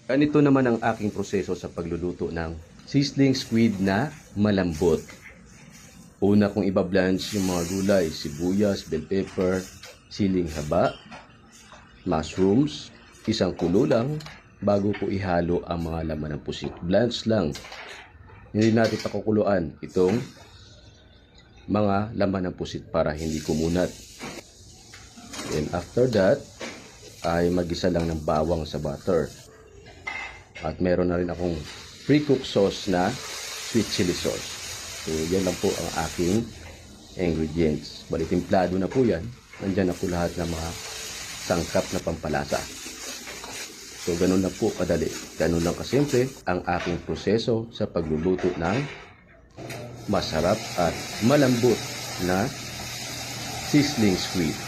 Ganito naman ang aking proseso sa pagluluto ng sizzling squid na malambot. Una kong ibablanch yung mga gulay, sibuyas, bell pepper, siling haba, mushrooms, isang kulo lang bago ko ihalo ang mga laman ng pusit. Blanch lang. Hindi natin pakukuluan itong mga laman ng pusit para hindi kumunat. And after that, ay magisa lang ng bawang sa butter. At meron na rin akong pre-cooked sauce na sweet chili sauce. So, yan lang po ang aking ingredients. Bali, timplado na po yan. Nandyan na po lahat ng mga sangkap na pampalasa. So, ganun lang po kadali. Ganun lang kasimple ang aking proseso sa pagluluto ng masarap at malambot na sizzling squid.